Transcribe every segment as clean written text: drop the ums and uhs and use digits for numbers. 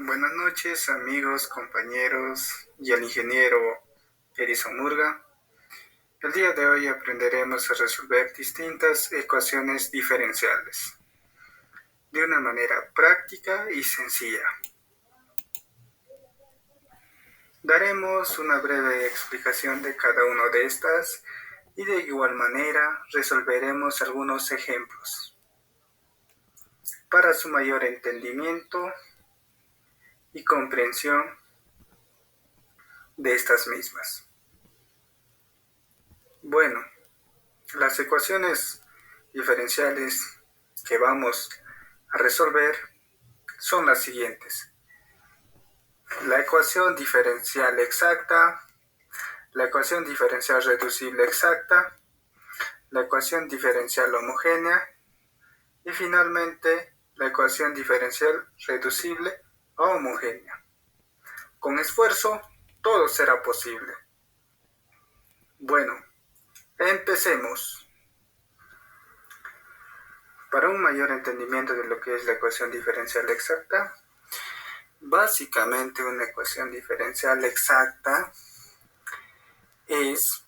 Buenas noches, amigos, compañeros y al ingeniero Edison Murga. El día de hoy aprenderemos a resolver distintas ecuaciones diferenciales de una manera práctica y sencilla. Daremos una breve explicación de cada una de estas y de igual manera resolveremos algunos ejemplos para su mayor entendimiento y comprensión de estas mismas. Bueno, las ecuaciones diferenciales que vamos a resolver son las siguientes: la ecuación diferencial exacta, la ecuación diferencial reducible exacta, la ecuación diferencial homogénea y finalmente la ecuación diferencial reducible a homogénea. Con esfuerzo, todo será posible. Bueno, empecemos. Para un mayor entendimiento de lo que es la ecuación diferencial exacta, básicamente una ecuación diferencial exacta es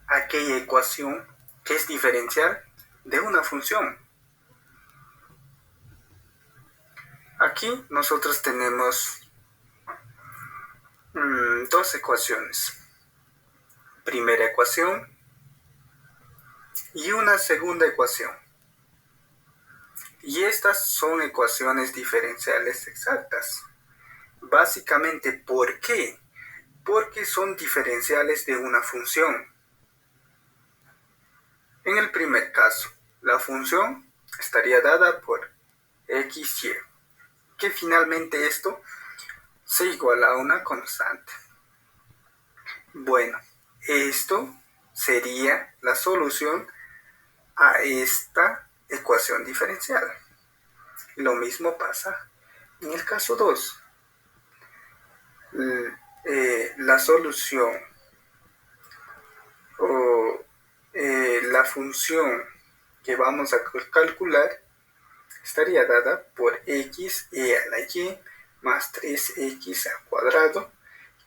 aquella ecuación que es diferencial de una función. Aquí nosotros tenemos dos ecuaciones. Primera ecuación y una segunda ecuación. Y estas son ecuaciones diferenciales exactas. Básicamente, ¿por qué? Porque son diferenciales de una función. En el primer caso, la función estaría dada por x, y, que finalmente esto se iguala a una constante. Bueno, esto sería la solución a esta ecuación diferencial. Lo mismo pasa en el caso 2. La solución o la función que vamos a calcular estaría dada por x a la y más 3x al cuadrado,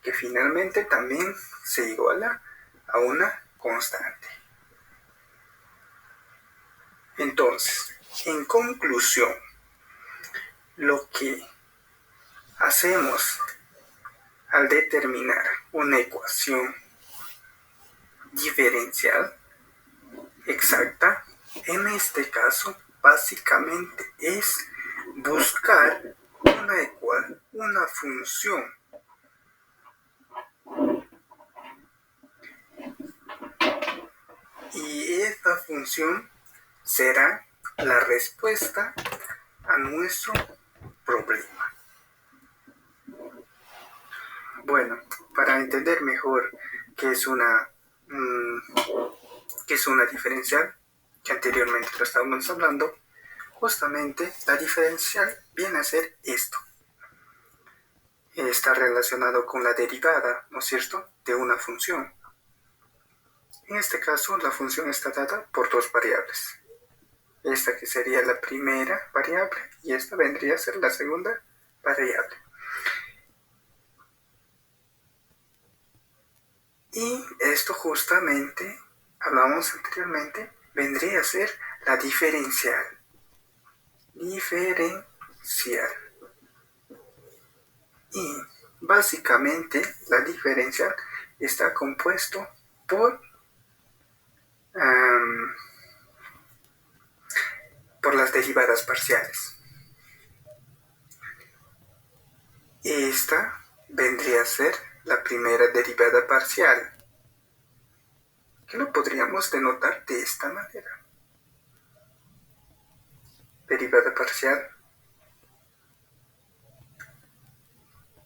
que finalmente también se iguala a una constante. Entonces, en conclusión, lo que hacemos al determinar una ecuación diferencial exacta, en este caso, básicamente es buscar una función y esta función será la respuesta a nuestro problema. Bueno, para entender mejor qué es una diferencial, que anteriormente lo estábamos hablando, justamente la diferencial viene a ser esto. Está relacionado con la derivada, ¿no es cierto?, de una función. En este caso, la función está dada por dos variables. Esta que sería la primera variable y esta vendría a ser la segunda variable. Y esto justamente, hablamos anteriormente, vendría a ser la diferencial. Y básicamente la diferencial está compuesto por las derivadas parciales. Esta vendría a ser la primera derivada parcial, que lo podríamos denotar de esta manera. Derivada parcial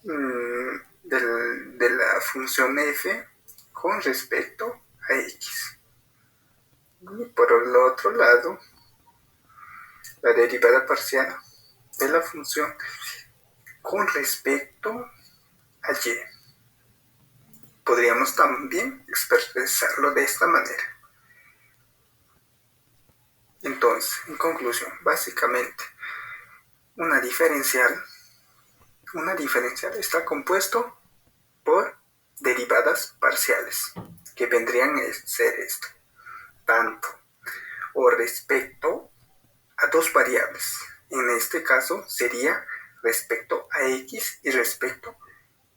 de la función f con respecto a x. Y por el otro lado, la derivada parcial de la función con respecto a y. Podríamos también expresarlo de esta manera. Entonces, en conclusión, básicamente, Una diferencial está compuesto por derivadas parciales, que vendrían a ser esto, tanto o respecto a dos variables. En este caso sería respecto a x y respecto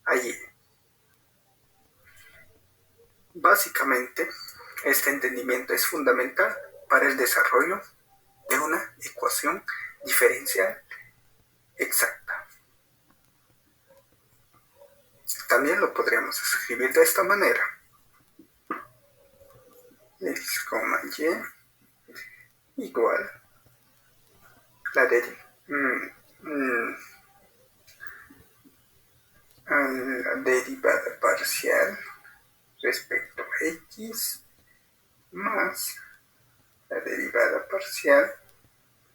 a y. Básicamente, este entendimiento es fundamental para el desarrollo de una ecuación diferencial exacta. También lo podríamos escribir de esta manera. X, y igual la derivada parcial respecto a x más la derivada parcial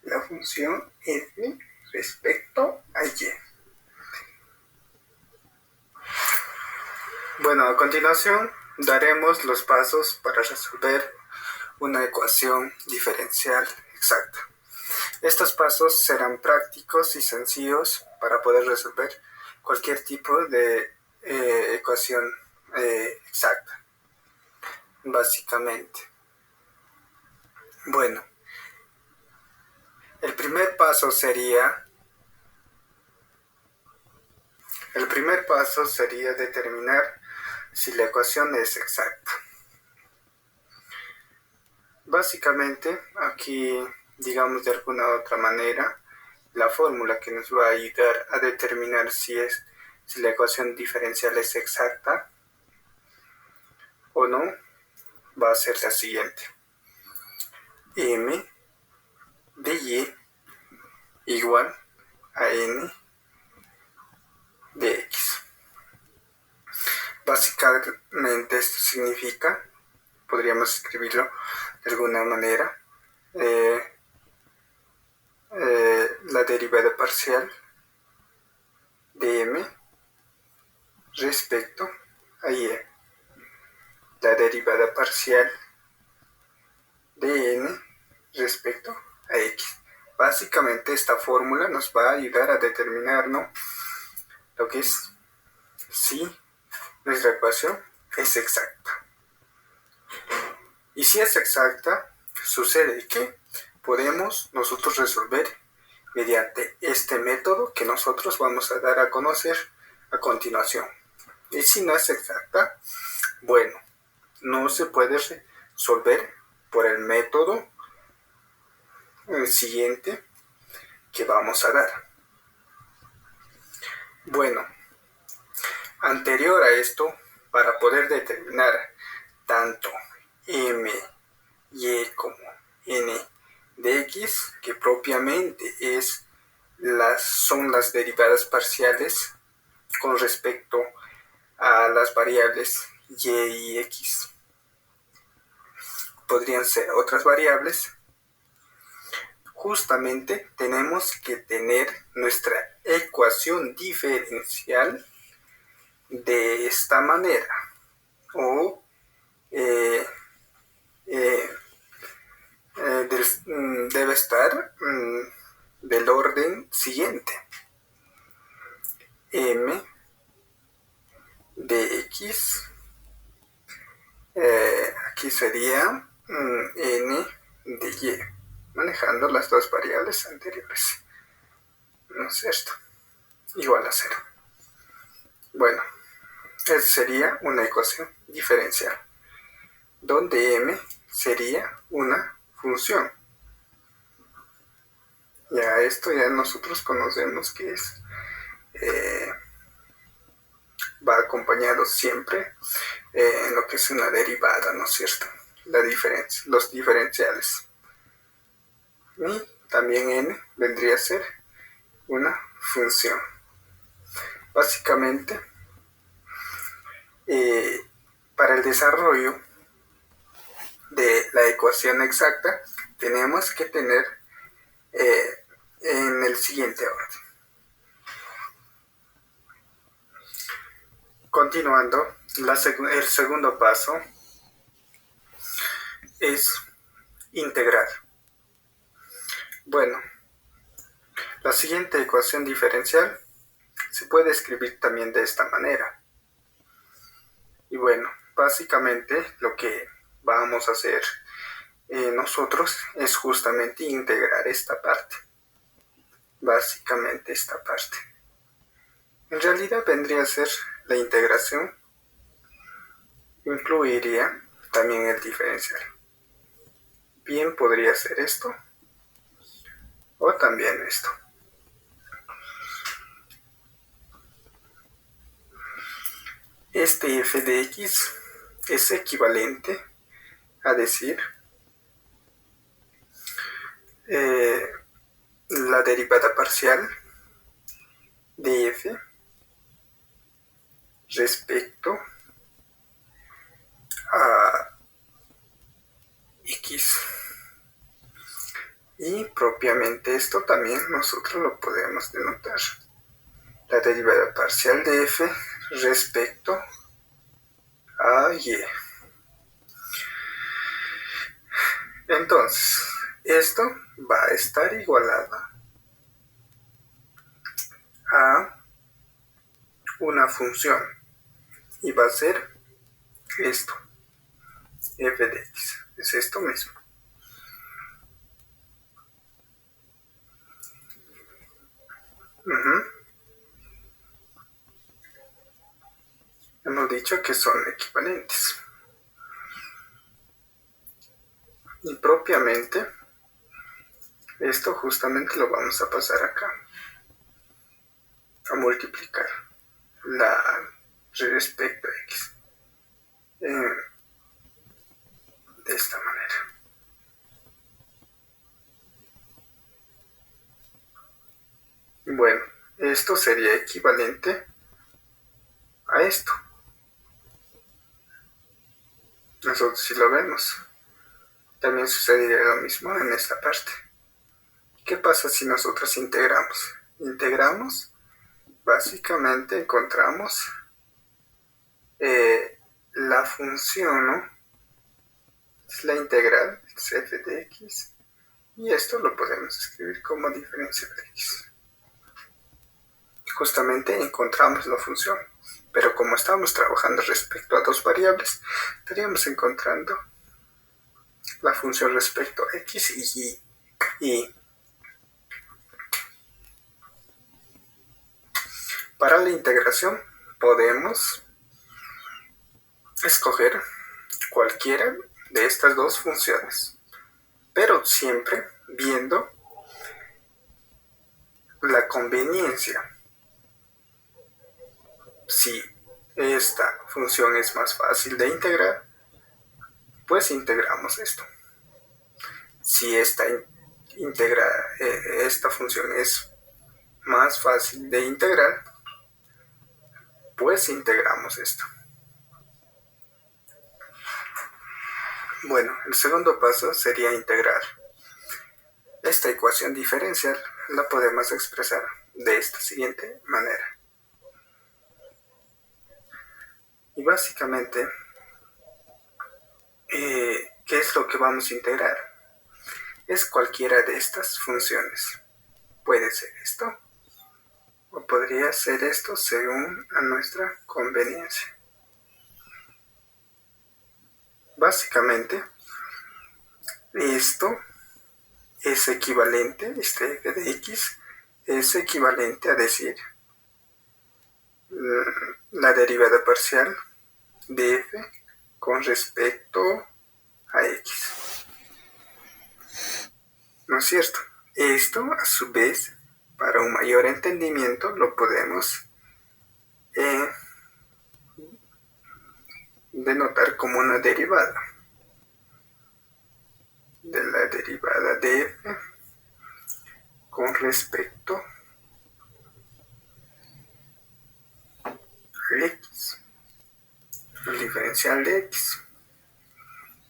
de la función f respecto a y. Bueno, a continuación daremos los pasos para resolver una ecuación diferencial exacta. Estos pasos serán prácticos y sencillos para poder resolver cualquier tipo de ecuación exacta, básicamente. Bueno, el primer paso sería determinar si la ecuación es exacta. Básicamente, aquí, digamos de alguna otra manera, la fórmula que nos va a ayudar a determinar si la ecuación diferencial es exacta o no, va a ser la siguiente. M de y igual a n de x. Básicamente esto significa, podríamos escribirlo de alguna manera, la derivada parcial de m respecto a y. La derivada parcial de n respecto a x. Básicamente esta fórmula nos va a ayudar a determinar, ¿no?, lo que es si nuestra ecuación es exacta. Y si es exacta, sucede que podemos nosotros resolver mediante este método que nosotros vamos a dar a conocer a continuación. Y si no es exacta, bueno, no se puede resolver por el método siguiente que vamos a dar. Bueno, anterior a esto, para poder determinar tanto m, y como n de x, que propiamente son las derivadas parciales con respecto a las variables y y x. Podrían ser otras variables. Justamente tenemos que tener nuestra ecuación diferencial de esta manera, o debe estar del orden siguiente: m de x, aquí sería n de y, manejando las dos variables anteriores, ¿no es cierto?, igual a 0. Bueno, esa sería una ecuación diferencial, donde m sería una función. Ya esto ya nosotros conocemos que va acompañado siempre en lo que es una derivada, ¿no es cierto?, los diferenciales. Y también n vendría a ser una función. Básicamente, para el desarrollo de la ecuación exacta tenemos que tener en el siguiente orden. Continuando, el segundo paso es integrar. Bueno, La siguiente ecuación diferencial se puede escribir también de esta manera. Y bueno, básicamente lo que vamos a hacer nosotros es justamente integrar esta parte. Básicamente esta parte. En realidad vendría a ser la integración, incluiría también el diferencial. Bien podría ser esto o también esto. Este f de x es equivalente a decir la derivada parcial de f respecto a x. Y propiamente esto también nosotros lo podemos denotar. La derivada parcial de f respecto a y. Entonces, esto va a estar igualado a una función y va a ser esto, f de x, es esto mismo. Hemos dicho que son equivalentes. Y propiamente, esto justamente lo vamos a pasar acá, a multiplicar la respecto a x. De esta manera. Bueno, esto sería equivalente a esto. Nosotros si lo vemos, también sucedería lo mismo en esta parte. ¿Qué pasa si nosotros integramos? Integramos, básicamente encontramos la función, ¿no? Es la integral, es f de x, y esto lo podemos escribir como diferencial de x. Justamente encontramos la función, pero como estamos trabajando respecto a dos variables, estaríamos encontrando la función respecto a x y y. Para la integración podemos escoger cualquiera de estas dos funciones, pero siempre viendo la conveniencia. Si esta función es más fácil de integrar, pues integramos esto. Si esta función es más fácil de integrar, pues integramos esto. Bueno, el segundo paso sería integrar. Esta ecuación diferencial la podemos expresar de esta siguiente manera. Y básicamente, ¿qué es lo que vamos a integrar? Es cualquiera de estas funciones. Puede ser esto, o podría ser esto según a nuestra conveniencia. Básicamente, esto es equivalente, este f de x es equivalente a decir la derivada parcial de f con respecto a x. ¿No es cierto? Esto, a su vez, para un mayor entendimiento, lo podemos denotar como una derivada de la derivada de f con respecto a x, el diferencial de x.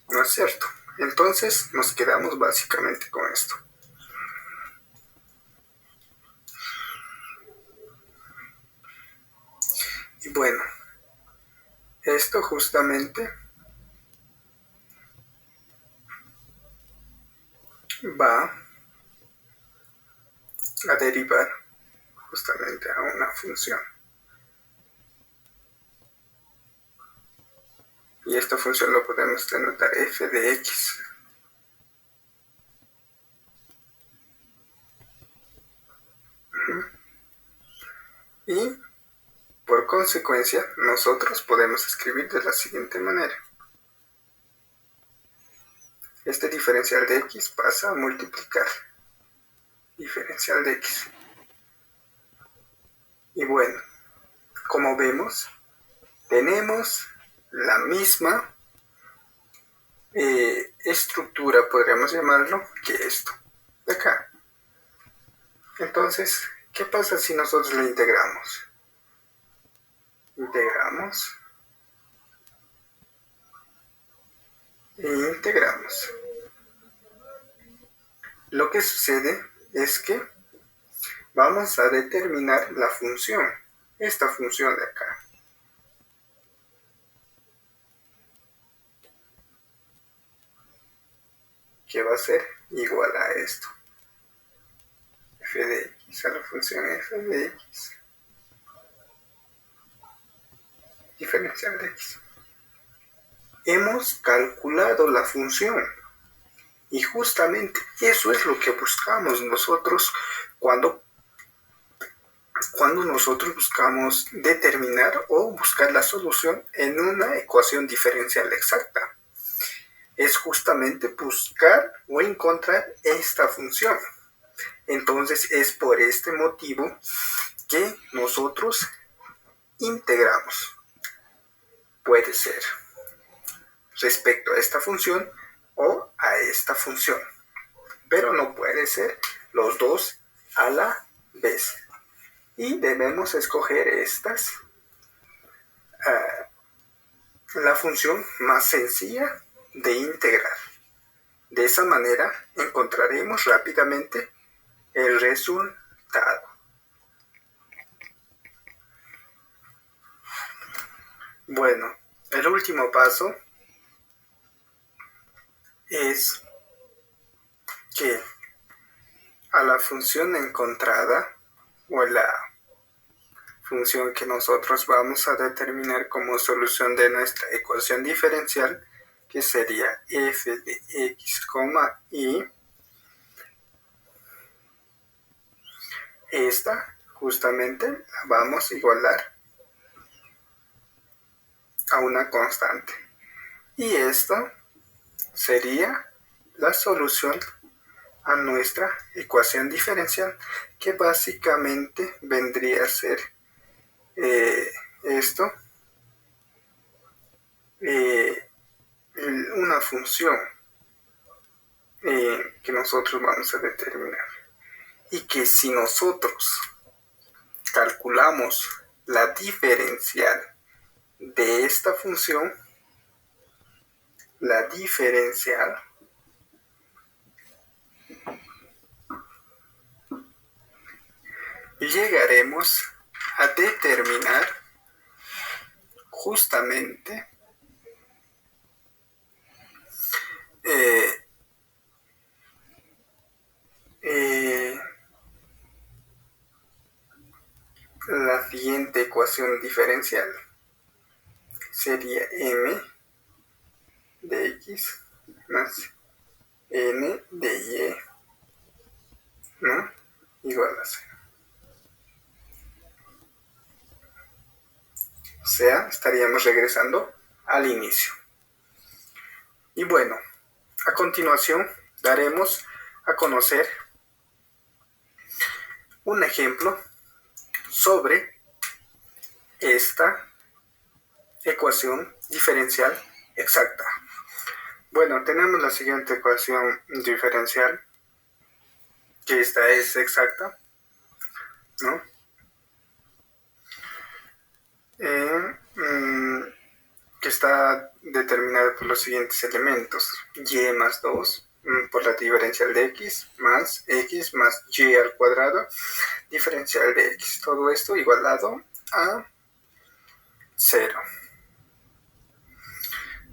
¿No es cierto? Entonces nos quedamos básicamente con esto. Y bueno, esto justamente va a derivar justamente a una función. Y esta función lo podemos denotar f de x. Y por consecuencia, nosotros podemos escribir de la siguiente manera. Este diferencial de x pasa a multiplicar diferencial de x. Y bueno, como vemos, tenemos la misma estructura, podríamos llamarlo, que esto de acá. Entonces, ¿qué pasa si nosotros lo integramos? Integramos e integramos. Lo que sucede es que vamos a determinar la función, esta función de acá. Que va a ser igual a esto. F de x a la función f de x. Diferencial de x. Hemos calculado la función. Y justamente eso es lo que buscamos nosotros cuando nosotros buscamos determinar o buscar la solución en una ecuación diferencial exacta. Es justamente buscar o encontrar esta función. Entonces es por este motivo que nosotros integramos. Puede ser respecto a esta función o a esta función, pero no puede ser los dos a la vez. Y debemos escoger la función más sencilla de integrar. De esa manera encontraremos rápidamente el resultado. Bueno, el último paso es que a la función encontrada o la función que nosotros vamos a determinar como solución de nuestra ecuación diferencial, que sería f de x, y esta justamente la vamos a igualar a una constante. Y esto sería la solución a nuestra ecuación diferencial, que básicamente vendría a ser esto, una función que nosotros vamos a determinar. Y que si nosotros calculamos la diferencial de esta función, la diferencial llegaremos a determinar justamente la siguiente ecuación diferencial. Sería m de x más n de y, ¿no? Igual a 0. O sea, estaríamos regresando al inicio. Y bueno, a continuación daremos a conocer un ejemplo sobre esta ecuación diferencial exacta. Bueno, tenemos la siguiente ecuación diferencial, que esta es exacta, ¿no? Que está determinada por los siguientes elementos: y más 2 por la diferencial de x más y al cuadrado, diferencial de x, todo esto igualado a 0.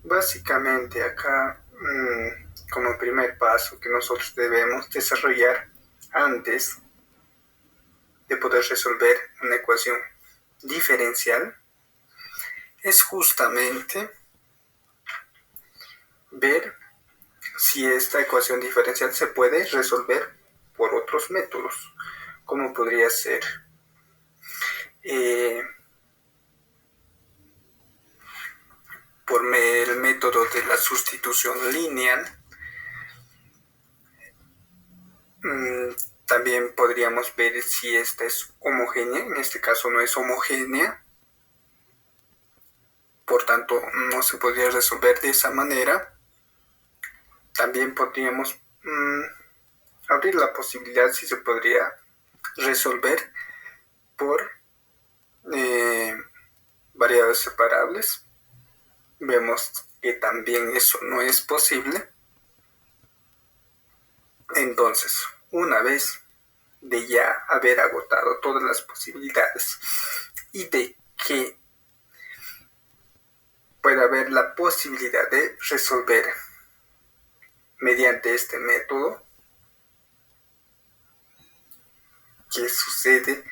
Básicamente acá, como primer paso que nosotros debemos desarrollar antes de poder resolver una ecuación diferencial es justamente ver si esta ecuación diferencial se puede resolver por otros métodos, como podría ser por el método de la sustitución lineal. También podríamos ver si esta es homogénea. En este caso no es homogénea, por tanto no se podría resolver de esa manera. También podríamos abrir la posibilidad si se podría resolver por variables separables. Vemos que también eso no es posible. Entonces, una vez de ya haber agotado todas las posibilidades y de que pueda haber la posibilidad de resolver mediante este método, que sucede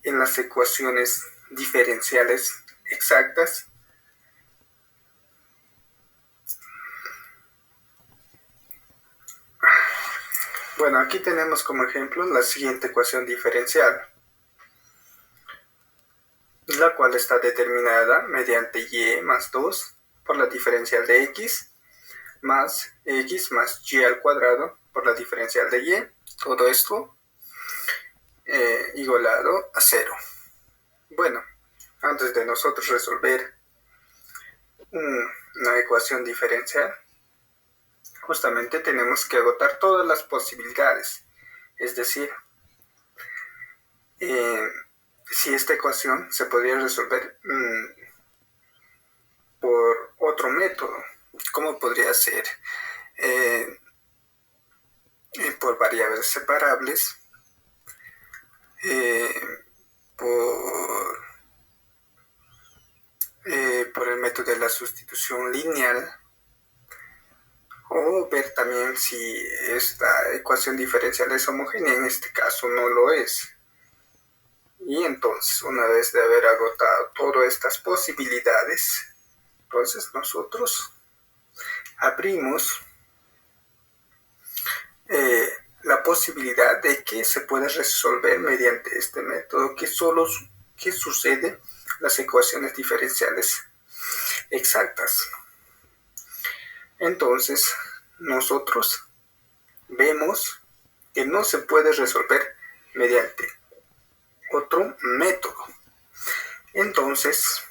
en las ecuaciones diferenciales exactas, bueno, aquí tenemos como ejemplo la siguiente ecuación diferencial, la cual está determinada mediante y más 2 por la diferencial de x más y al cuadrado por la diferencial de y. Todo esto igualado a 0. Bueno, antes de nosotros resolver una ecuación diferencial, justamente tenemos que agotar todas las posibilidades. Es decir, si esta ecuación se podría resolver por otro método, como podría ser por variables separables, por el método de la sustitución lineal, o ver también si esta ecuación diferencial es homogénea. En este caso no lo es. Y entonces, una vez de haber agotado todas estas posibilidades, entonces nosotros abrimos la posibilidad de que se pueda resolver mediante este método, que sucede las ecuaciones diferenciales exactas. Entonces, nosotros vemos que no se puede resolver mediante otro método. Entonces,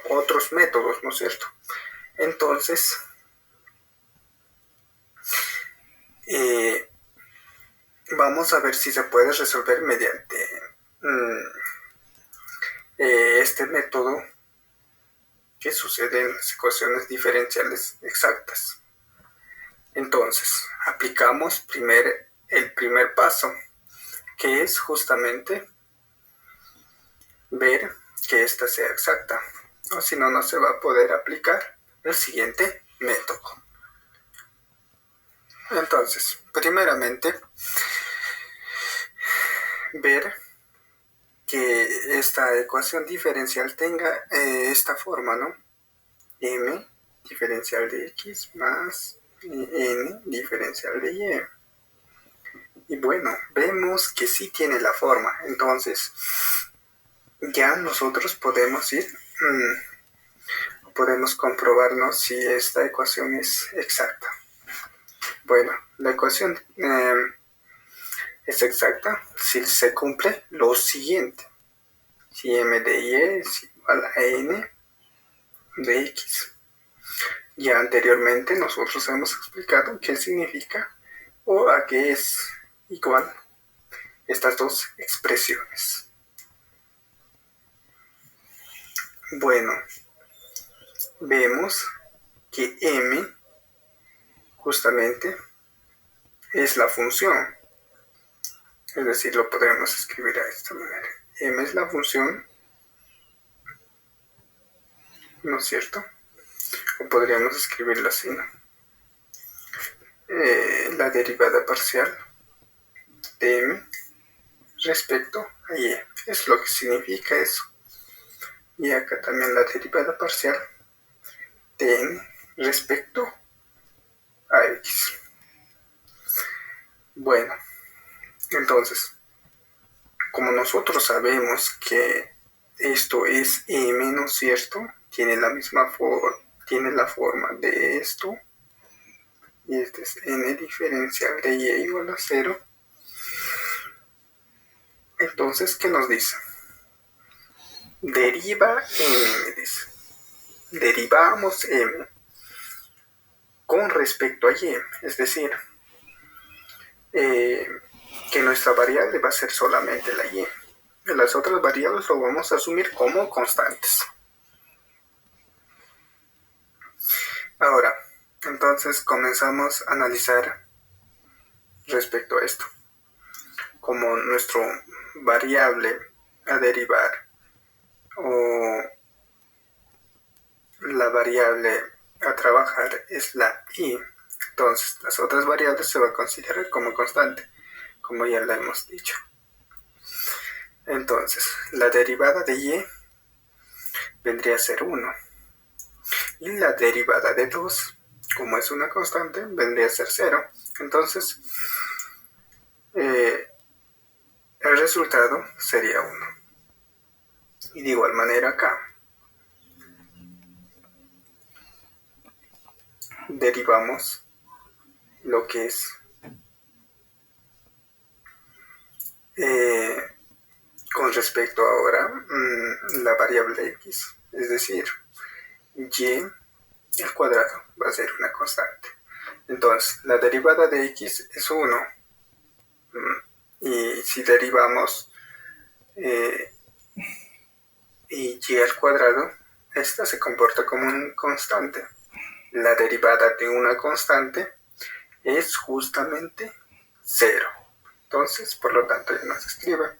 otros métodos, ¿no es cierto? Entonces, vamos a ver si se puede resolver mediante este método que sucede en las ecuaciones diferenciales exactas. Entonces, aplicamos el primer paso, que es justamente ver que esta sea exacta, o si no, no se va a poder aplicar el siguiente método. Entonces, primeramente, ver que esta ecuación diferencial tenga esta forma, ¿no? M diferencial de x más n diferencial de y. Y bueno, vemos que sí tiene la forma. Entonces, ya nosotros podemos podemos comprobarnos si esta ecuación es exacta. Bueno, la ecuación es exacta si se cumple lo siguiente. Si m de y es igual a n de x. Ya anteriormente nosotros hemos explicado qué significa o a qué es igual estas dos expresiones. Bueno, vemos que m justamente es la función. Es decir, lo podemos escribir de esta manera. M es la función, ¿no es cierto? O podríamos escribirlo así, ¿no? La derivada parcial de m respecto a y. Es lo que significa eso. Y acá también la derivada parcial tn respecto a x. Bueno, entonces, como nosotros sabemos que esto es m, ¿no es cierto? Tiene la misma forma, tiene la forma de esto. Y este es n diferencial de y igual a 0. Entonces, ¿qué nos dice? Deriva m, me dice. Derivamos m con respecto a y, es decir, que nuestra variable va a ser solamente la y. Las otras variables lo vamos a asumir como constantes. Ahora, entonces comenzamos a analizar respecto a esto. Como nuestro variable a derivar o la variable a trabajar es la y, entonces las otras variables se van a considerar como constante, como ya la hemos dicho. Entonces, la derivada de y vendría a ser 1. Y la derivada de 2, como es una constante, vendría a ser 0. Entonces, el resultado sería 1. Y de igual manera acá, derivamos lo que es con respecto ahora la variable x, es decir, y al cuadrado va a ser una constante. Entonces, la derivada de x es 1. Y si derivamos y al cuadrado, esta se comporta como una constante. La derivada de una constante es justamente 0. Entonces, por lo tanto, ya no se escribe.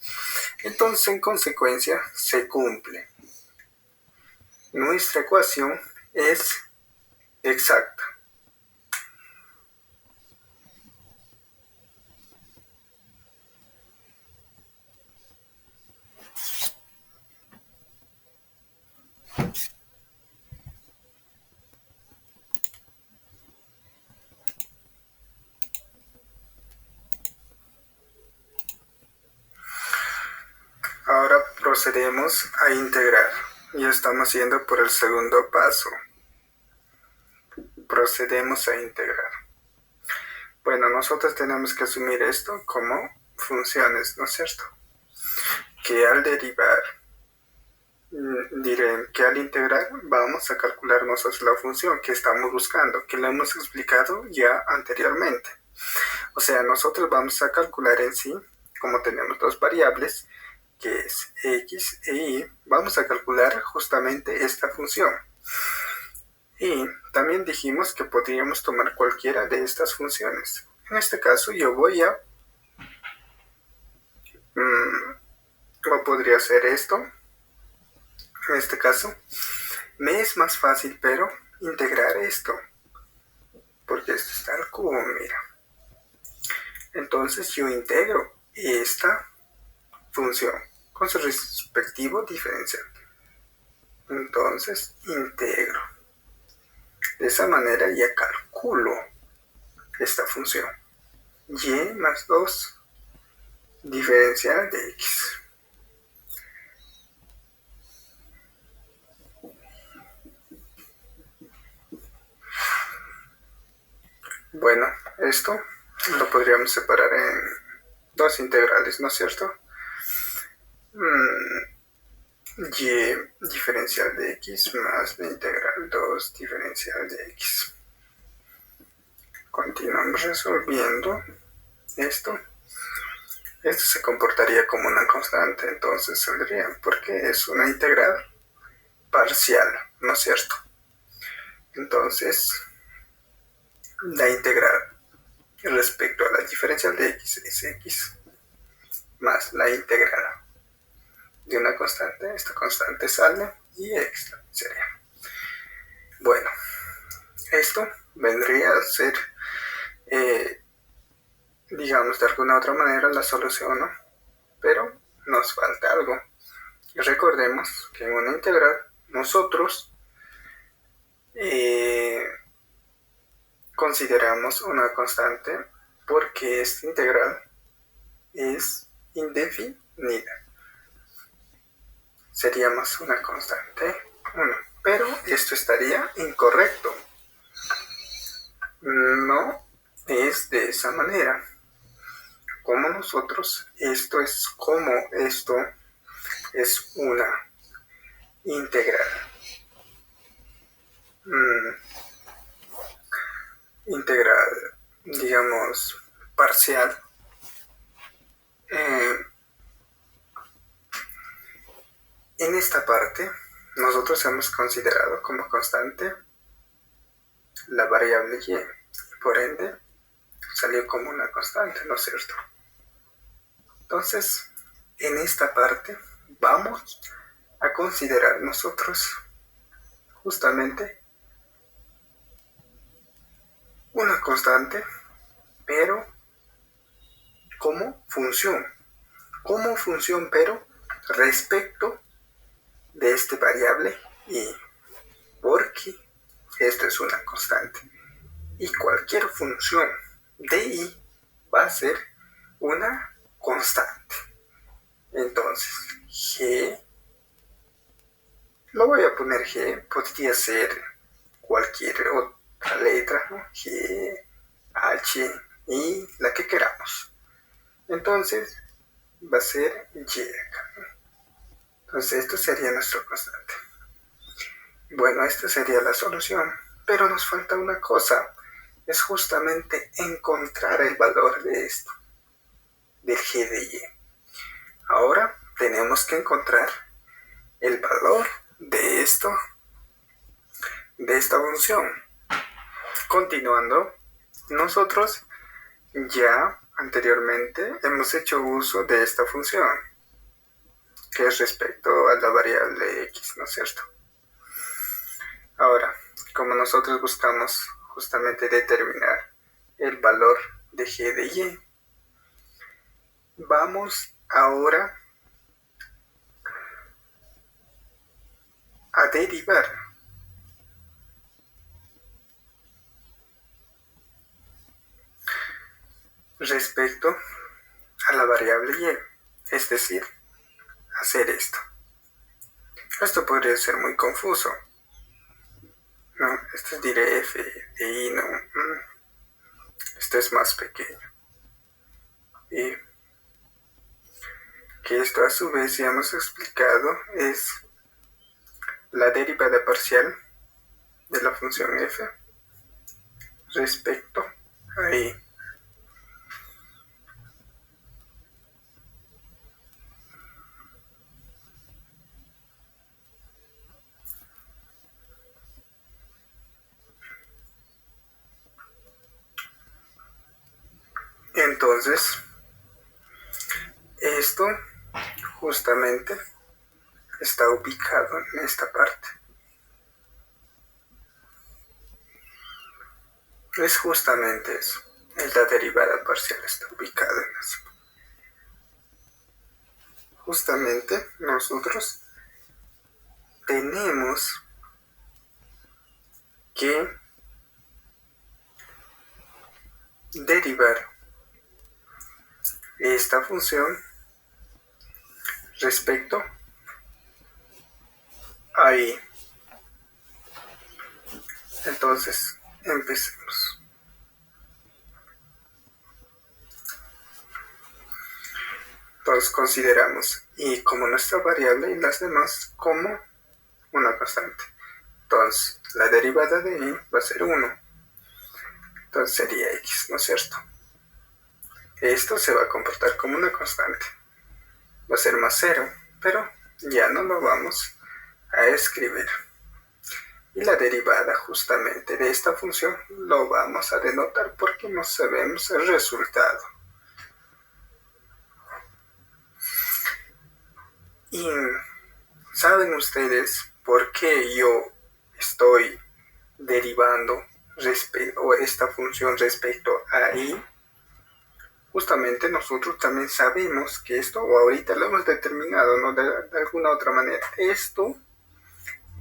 Entonces, en consecuencia, se cumple. Nuestra ecuación es exacta. Ahora procedemos a integrar. Ya estamos yendo por el segundo paso. Procedemos a integrar. Bueno, nosotros tenemos que asumir esto como funciones, ¿no es cierto? Que al derivar, diré que al integrar vamos a calcular nosotros la función que estamos buscando, que lo hemos explicado ya anteriormente. O sea, nosotros vamos a calcular en sí, como tenemos dos variables, que es x e y, vamos a calcular justamente esta función. Y también dijimos que podríamos tomar cualquiera de estas funciones. En este caso yo voy a... ¿cómo podría hacer esto? En este caso, me es más fácil, pero integrar esto. Porque esto está al cubo, mira. Entonces yo integro esta función con su respectivo diferencial. Entonces integro. De esa manera ya calculo esta función. Y más 2 diferencial de x. Bueno, esto lo podríamos separar en dos integrales, ¿no es cierto? Y diferencial de x más la integral 2 diferencial de x. Continuamos resolviendo esto. Esto se comportaría como una constante, entonces saldría, porque es una integral parcial, ¿no es cierto? Entonces, la integral respecto a la diferencial de x es x más la integral de una constante. Esta constante sale y x sería. Bueno, esto vendría a ser, digamos, de alguna otra manera la solución, ¿no? pero nos falta algo. Recordemos que en una integral nosotros consideramos una constante porque esta integral es indefinida. Seríamos una constante 1, pero esto estaría incorrecto. No es de esa manera. Como nosotros, esto es una integral. Integral, digamos, parcial. En esta parte, nosotros hemos considerado como constante la variable y, por ende, salió como una constante, ¿no es cierto? Entonces, en esta parte vamos a considerar nosotros justamente una constante, pero como función, pero respecto de este variable y, porque esto es una constante y cualquier función de y va a ser una constante. Entonces, g, lo voy a poner g, podría ser cualquier otra letra, ¿no? G, H, I, la que queramos. Entonces, va a ser y acá. Entonces, esto sería nuestro constante. Bueno, esta sería la solución, pero nos falta una cosa. Es justamente encontrar el valor de esto, del g de y. Ahora tenemos que encontrar el valor de esta función. Continuando, nosotros ya anteriormente hemos hecho uso de esta función, que es respecto a la variable x, ¿no es cierto? Ahora, como nosotros buscamos justamente determinar el valor de g de y, vamos ahora a derivar respecto a la variable y, es decir, hacer esto. Esto podría ser muy confuso. No, esto diré f de y, no. Esto es más pequeño. Y que esto a su vez ya hemos explicado es la derivada parcial de la función f respecto a y. Entonces, esto justamente está ubicado en esta parte. Es justamente eso. La derivada parcial está ubicada en eso. Justamente nosotros tenemos que derivar esta función respecto a y. Entonces, empecemos. Entonces consideramos y como nuestra variable y las demás como una constante. Entonces, la derivada de y va a ser 1. Entonces sería x, ¿no es cierto? Esto se va a comportar como una constante. Va a ser más 0, pero ya no lo vamos a escribir. Y la derivada justamente de esta función lo vamos a denotar porque no sabemos el resultado. Y ¿saben ustedes por qué yo estoy derivando esta función respecto a y? justamente nosotros también sabemos que esto, o ahorita lo hemos determinado, ¿no? De alguna otra manera, esto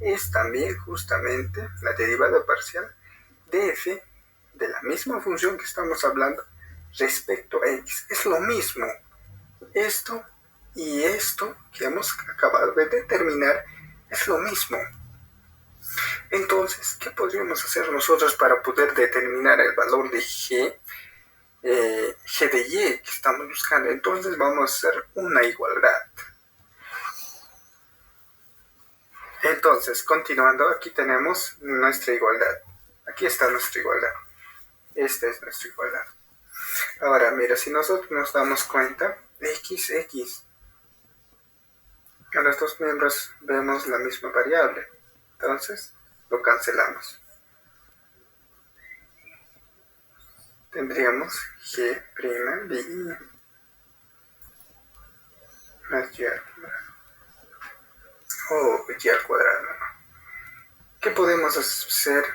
es también justamente la derivada parcial de f de la misma función que estamos hablando respecto a x. Es lo mismo. Esto y esto que hemos acabado de determinar es lo mismo. Entonces, ¿qué podríamos hacer nosotros para poder determinar el valor de g de y que estamos buscando? Entonces vamos a hacer una igualdad. Entonces, continuando, aquí tenemos nuestra igualdad. Aquí está nuestra igualdad. Esta es nuestra igualdad. Ahora, mira, si nosotros nos damos cuenta, x, a los dos miembros vemos la misma variable. Entonces, lo cancelamos. Tendríamos g' de y más y al cuadrado. O y al cuadrado. ¿Qué podemos hacer?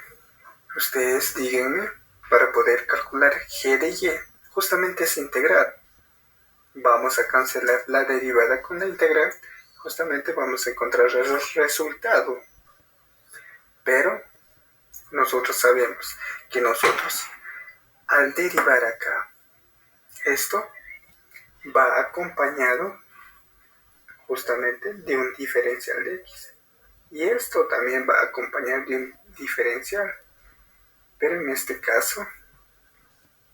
Ustedes díganme para poder calcular g de y. Justamente es integral. Vamos a cancelar la derivada con la integral. Justamente vamos a encontrar el resultado. Pero nosotros sabemos que nosotros, al derivar acá, esto va acompañado justamente de un diferencial de x. Y esto también va acompañado de un diferencial. Pero en este caso,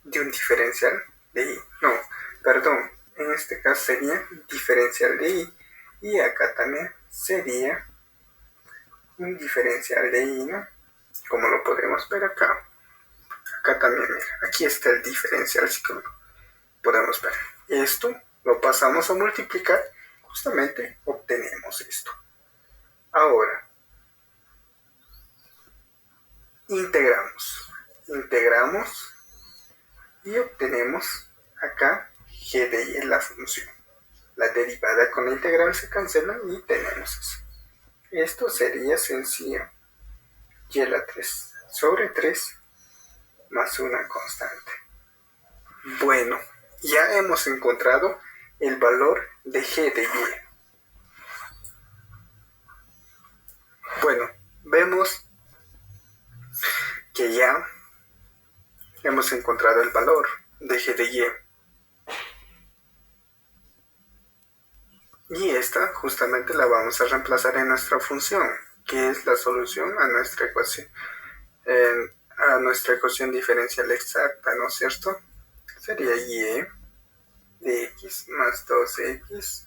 de un diferencial de y. No, perdón. En este caso sería diferencial de y. Y acá también sería un diferencial de y, ¿no? Como lo podemos ver acá. Acá también, mira, aquí está el diferencial, así que podemos ver. Esto lo pasamos a multiplicar, justamente obtenemos esto. Ahora, integramos y obtenemos acá g de y en la función. La derivada con la integral se cancela y tenemos eso. Esto sería sencillo. Y a la 3 sobre 3 más una constante. Bueno, ya hemos encontrado el valor de g de y. Bueno, vemos que ya hemos encontrado el valor de g de y. Y esta justamente la vamos a reemplazar en nuestra función, que es la solución a nuestra ecuación diferencial exacta, ¿no es cierto? Sería y de x más 2x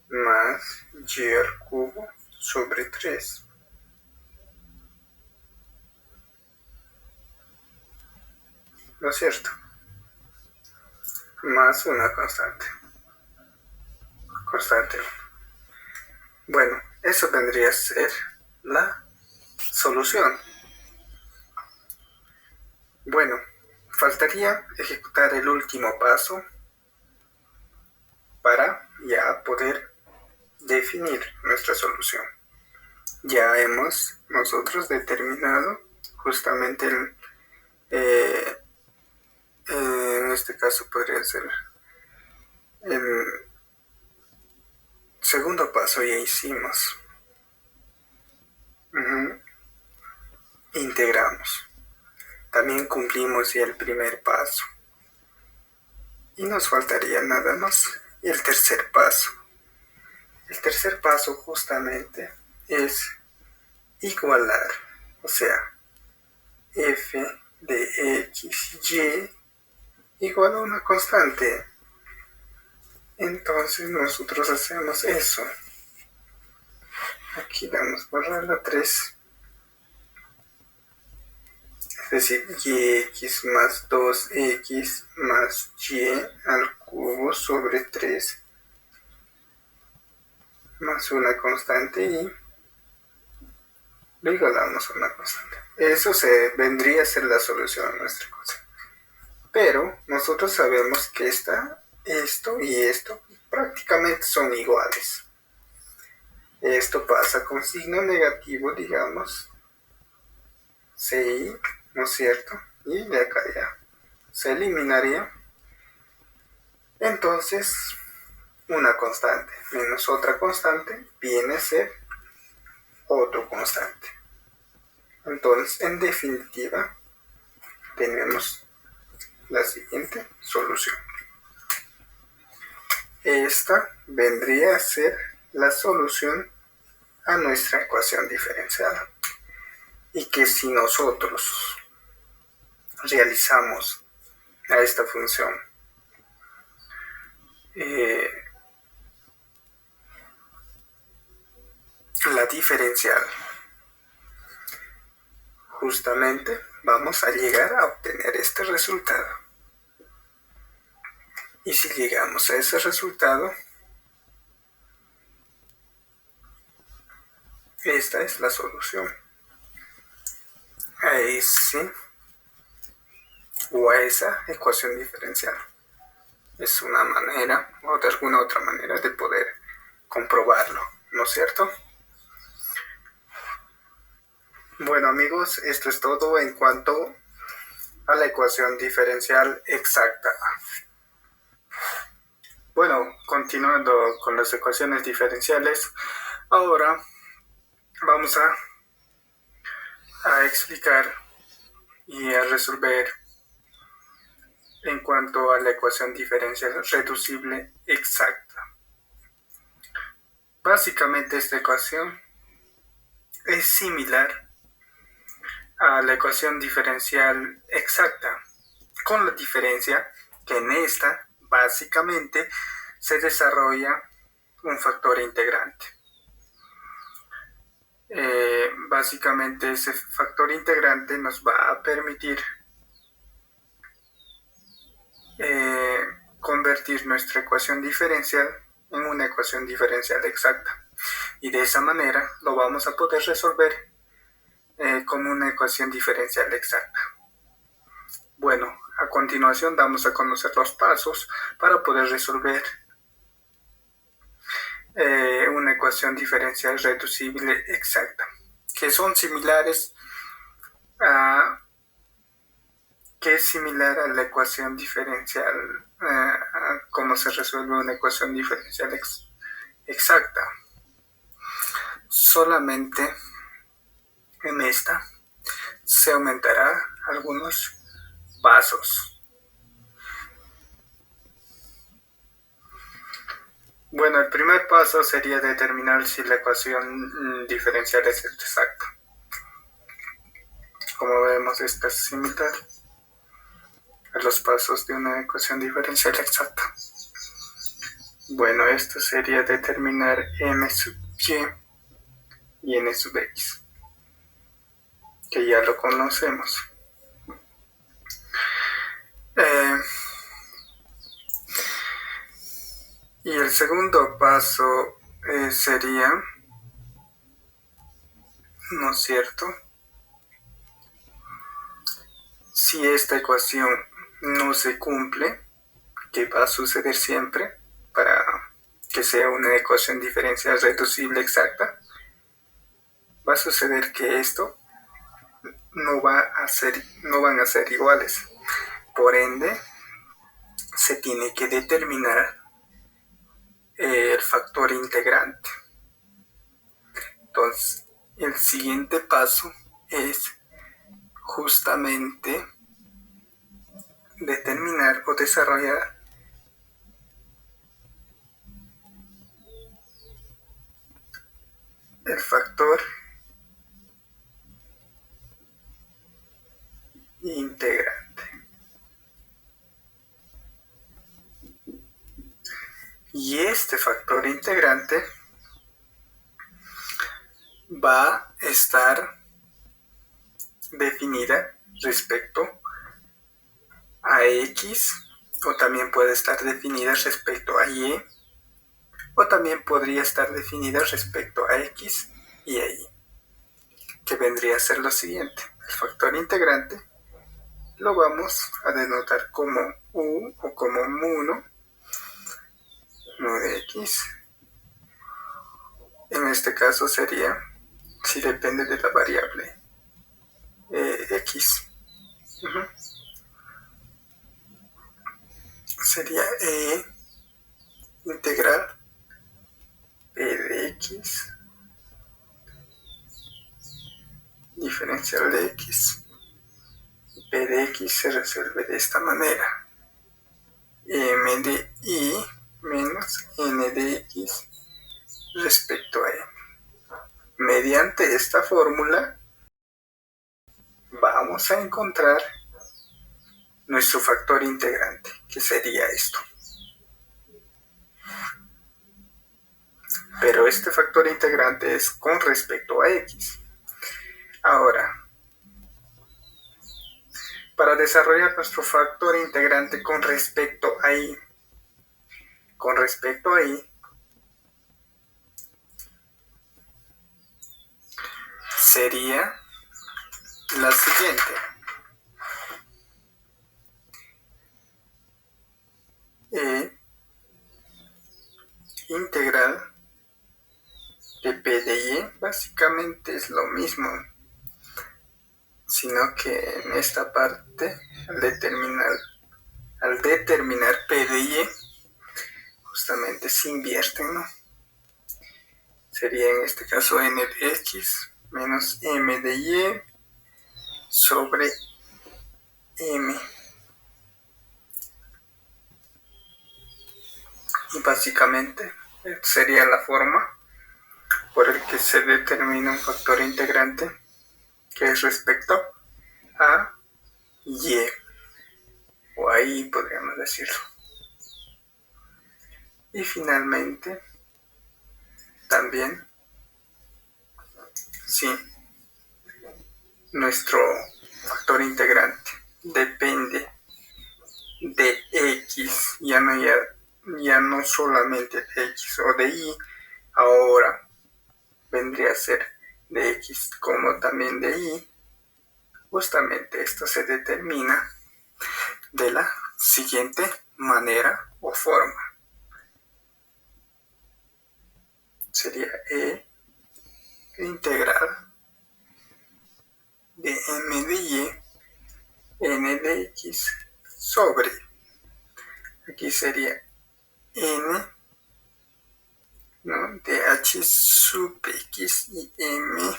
más y al cubo sobre 3. ¿No es cierto? Más una constante. Bueno, eso vendría a ser la solución. Bueno, faltaría ejecutar el último paso para ya poder definir nuestra solución. Ya hemos nosotros determinado justamente en este caso podría ser el segundo paso, ya hicimos. Integramos. También cumplimos ya el primer paso. Y nos faltaría nada más el tercer paso. El tercer paso justamente es igualar, o sea, f de x, y igual a una constante. Entonces nosotros hacemos eso. Aquí vamos a borrar la 3. Es decir, yx más 2x más y al cubo sobre 3 más una constante y lo igualamos a una constante. Eso vendría a ser la solución a nuestra cosa. Pero nosotros sabemos que esto y esto prácticamente son iguales. Esto pasa con signo negativo, digamos, CI, ¿no es cierto? Y de acá ya se eliminaría Entonces, una constante menos otra constante viene a ser otro constante. Entonces, en definitiva, tenemos la siguiente solución. Esta vendría a ser la solución a nuestra ecuación diferencial. Y que si nosotros realizamos a esta función la diferencial, justamente vamos a llegar a obtener este resultado. Y si llegamos a ese resultado, esta es la solución a ese o a esa ecuación diferencial. Es una manera o de alguna otra manera de poder comprobarlo, ¿no es cierto? Bueno amigos, esto es todo en cuanto a la ecuación diferencial exacta. Bueno, continuando con las ecuaciones diferenciales, ahora vamos a explicar y a resolver en cuanto a la ecuación diferencial reducible exacta. Básicamente esta ecuación es similar a la ecuación diferencial exacta, con la diferencia que en esta básicamente se desarrolla un factor integrante. Básicamente ese factor integrante nos va a permitir convertir nuestra ecuación diferencial en una ecuación diferencial exacta, y de esa manera lo vamos a poder resolver como una ecuación diferencial exacta. Bueno, a continuación damos a conocer los pasos para poder resolver una ecuación diferencial reducible exacta, que son similares a que es similar a la ecuación diferencial, a cómo se resuelve una ecuación diferencial exacta. Solamente en esta se aumentará algunos pasos. Bueno, el primer paso sería determinar si la ecuación diferencial es exacta. Como vemos, esta es similar a los pasos de una ecuación diferencial exacta. Bueno, esto sería determinar m sub y n sub x, que ya lo conocemos. Y el segundo paso sería, ¿no es cierto?, si esta ecuación no se cumple, que va a suceder siempre para que sea una ecuación diferencial reducible exacta, va a suceder que esto no van a ser iguales. Por ende, se tiene que determinar el factor integrante. Entonces, el siguiente paso es justamente determinar o desarrollar el factor integrante. Y este factor integrante va a estar definida respecto a x, o también puede estar definida respecto a y, o también podría estar definida respecto a x y a y, que vendría a ser lo siguiente. El factor integrante lo vamos a denotar como u o como mu1 de x. En este caso sería, si depende de la variable x, sería diferencial de x. P de x se resuelve de esta manera. M de y menos n de x respecto a m. Mediante esta fórmula vamos a encontrar nuestro factor integrante, que sería esto. Pero este factor integrante es con respecto a x. Ahora, para desarrollar nuestro factor integrante con respecto a y, sería la siguiente. Integral de P de Y básicamente es lo mismo, sino que en esta parte al determinar P de Y justamente se invierten, ¿no? Sería en este caso n de x menos m de y sobre m. Y básicamente sería la forma por el que se determina un factor integrante que es respecto a y, o a y podríamos decirlo. Y finalmente, también, si nuestro factor integrante depende de x, ya no solamente de x o de y, ahora vendría a ser de x como también de y, justamente esto se determina de la siguiente manera o forma. Sería integral de m de y n de x sobre, aquí sería n, ¿no?, de h sub x y m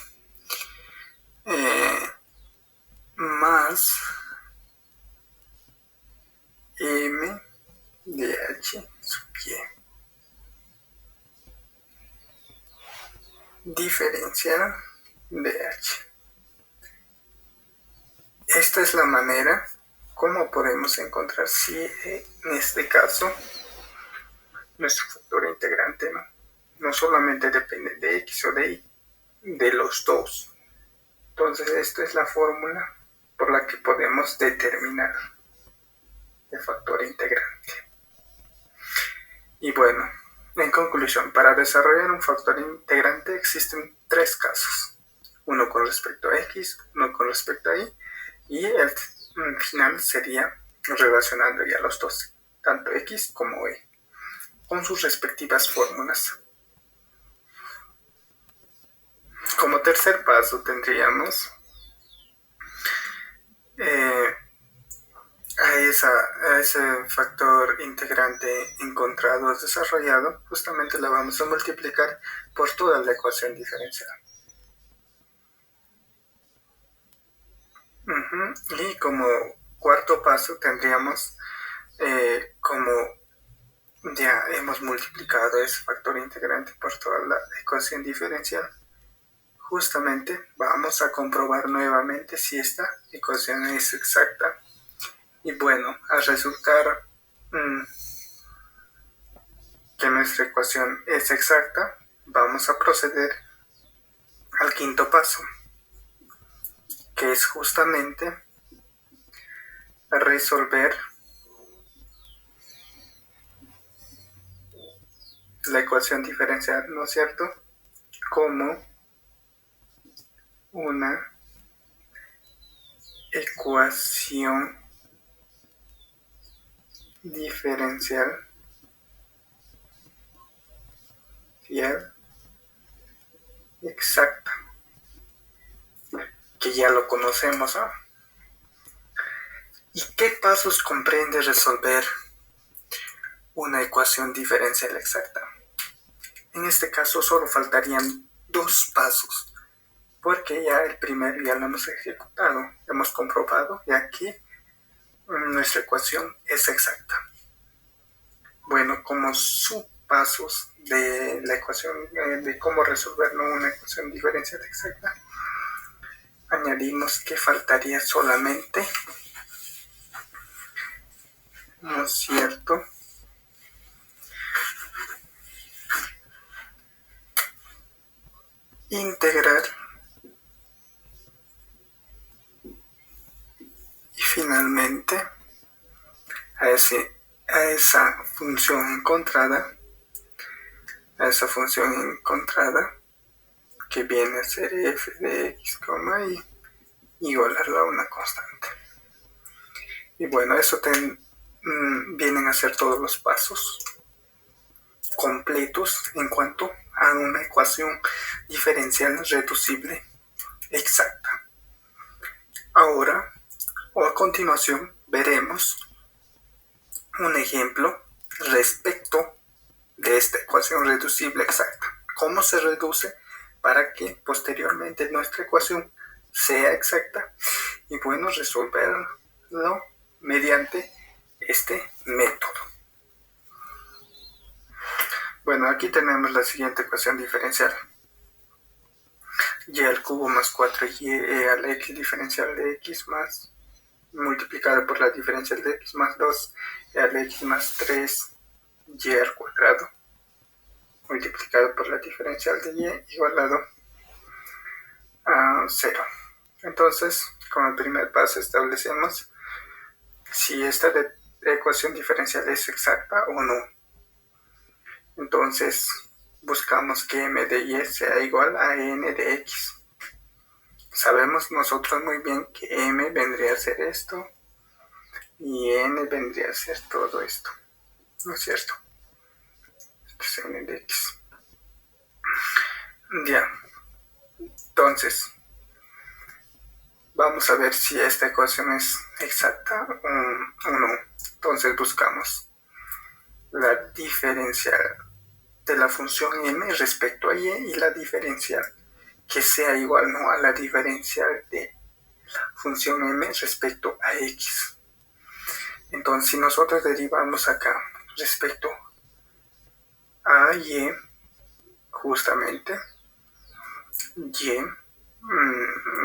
más m de h sub y diferencial de h. Esta es la manera como podemos encontrar si en este caso nuestro factor integrante no solamente depende de x o de y, de los dos. Entonces esta es la fórmula por la que podemos determinar el factor integrante. Y bueno, en conclusión, para desarrollar un factor integrante existen tres casos. Uno con respecto a x, uno con respecto a y el final sería relacionando ya los dos, tanto x como y, con sus respectivas fórmulas. Como tercer paso tendríamos a ese factor integrante encontrado o desarrollado, justamente la vamos a multiplicar por toda la ecuación diferencial. Y como cuarto paso tendríamos, como ya hemos multiplicado ese factor integrante por toda la ecuación diferencial, justamente vamos a comprobar nuevamente si esta ecuación es exacta. Y bueno, al resultar que nuestra ecuación es exacta, vamos a proceder al quinto paso, que es justamente resolver la ecuación diferencial, ¿no es cierto?, como una ecuación diferencial exacta, que ya lo conocemos, ¿no? ¿Y qué pasos comprende resolver una ecuación diferencial exacta? En este caso solo faltarían dos pasos, porque ya el primero ya lo hemos ejecutado, hemos comprobado ya que nuestra ecuación es exacta. Bueno, como subpasos de la ecuación, de cómo resolver una ecuación diferencial exacta, añadimos que faltaría solamente, ¿no es cierto?, integrar y finalmente a esa función encontrada, que viene a ser f de x, y igualarla a una constante. Y bueno, eso vienen a ser todos los pasos completos en cuanto a una ecuación diferencial reducible exacta. Ahora, o a continuación, veremos un ejemplo respecto de esta ecuación reducible exacta. ¿Cómo se reduce para que posteriormente nuestra ecuación sea exacta? Y bueno, resolverlo mediante este método. Bueno, aquí tenemos la siguiente ecuación diferencial. Y al cubo más 4y a la x diferencial de x más multiplicado por la diferencial de x más 2 a la x más 3y al cuadrado multiplicado por la diferencial de y igualado a 0. Entonces, como primer paso establecemos si esta ecuación diferencial es exacta o no. Entonces, buscamos que m de y sea igual a n de x. Sabemos nosotros muy bien que m vendría a ser esto y n vendría a ser todo esto, ¿no es cierto? Esto es n de x. Ya, entonces, vamos a ver si esta ecuación es exacta o no. Entonces buscamos la diferencial de la función m respecto a y la diferencial que sea igual no a la diferencial de la función m respecto a x. Entonces, si nosotros derivamos acá respecto a y, justamente, y,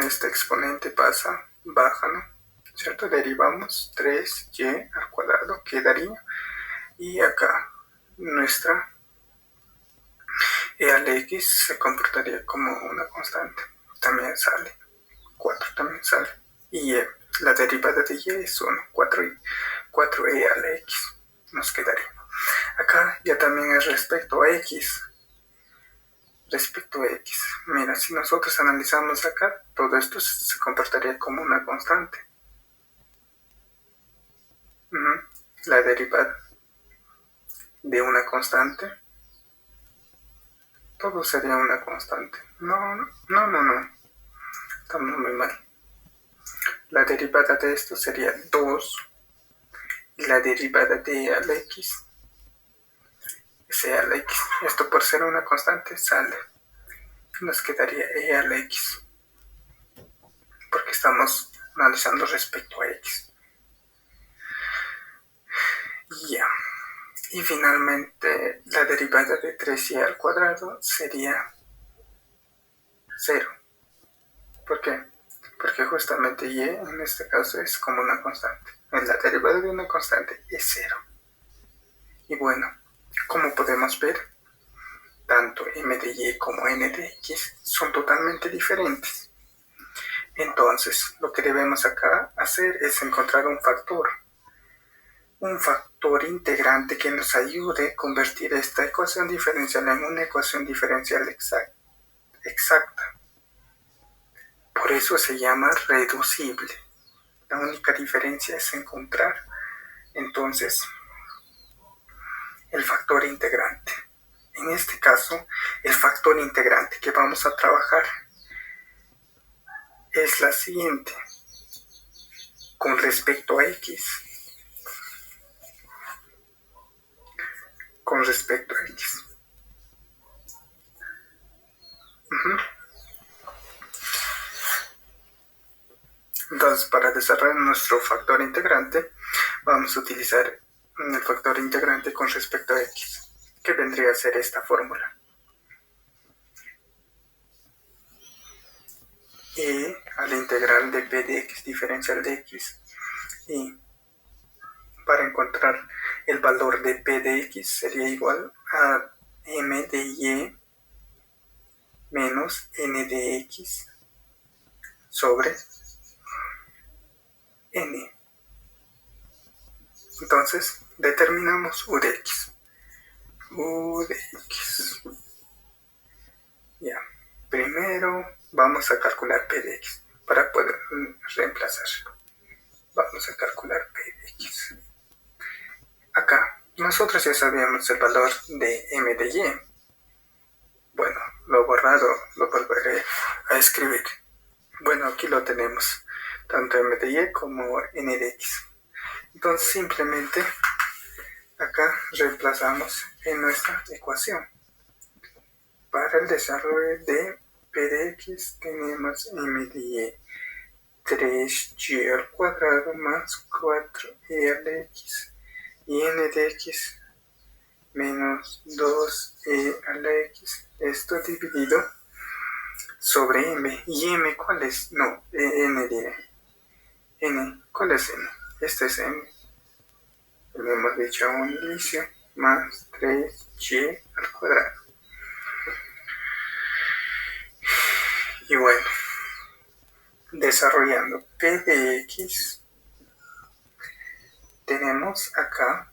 este exponente baja, ¿no? ¿Cierto? Derivamos 3y al cuadrado, quedaría, y acá nuestra e al x se comportaría como una constante, también sale, 4 también sale, y la derivada de y es 1, 4e a la x nos quedaría. Acá ya también es respecto a x, mira, si nosotros analizamos acá, todo esto se comportaría como una constante. La derivada de una constante, todo sería una constante. No, estamos muy mal. La derivada de esto sería 2 y la derivada de e a la x es e a la x. Esto por ser una constante sale. Nos quedaría e a la x porque estamos analizando respecto a x. Ya. Y finalmente la derivada de 3y al cuadrado sería 0. ¿Por qué? Porque justamente y en este caso es como una constante. La derivada de una constante es 0. Y bueno, como podemos ver, tanto m de y como n de x son totalmente diferentes. Entonces, lo que debemos acá hacer es encontrar un factor integrante que nos ayude a convertir esta ecuación diferencial en una ecuación diferencial exacta. Por eso se llama reducible. La única diferencia es encontrar entonces el factor integrante. En este caso, el factor integrante que vamos a trabajar es la siguiente. Con respecto a x. Entonces, para desarrollar nuestro factor integrante, vamos a utilizar el factor integrante con respecto a x, que vendría a ser esta fórmula. E a la integral de p de x diferencial de x, y para encontrar el valor de p de x sería igual a m de y menos n de x sobre n. Entonces, determinamos u de x. U de x. Ya. Primero vamos a calcular p de x para poder reemplazar. Vamos a calcular p de x. Acá, nosotros ya sabíamos el valor de m de y. Bueno, lo borrado lo volveré a escribir. Bueno, aquí lo tenemos, tanto m de y como n de x. Entonces simplemente acá reemplazamos en nuestra ecuación. Para el desarrollo de p de x tenemos m de y 3y al cuadrado más 4e a la x y n de x menos 2e a la x. Esto dividido sobre m. ¿Y m cuál es? No, n diré. N, ¿cuál es n? Este es m. Lo hemos dicho a un inicio, más 3y al cuadrado. Y bueno, desarrollando p de x, tenemos acá,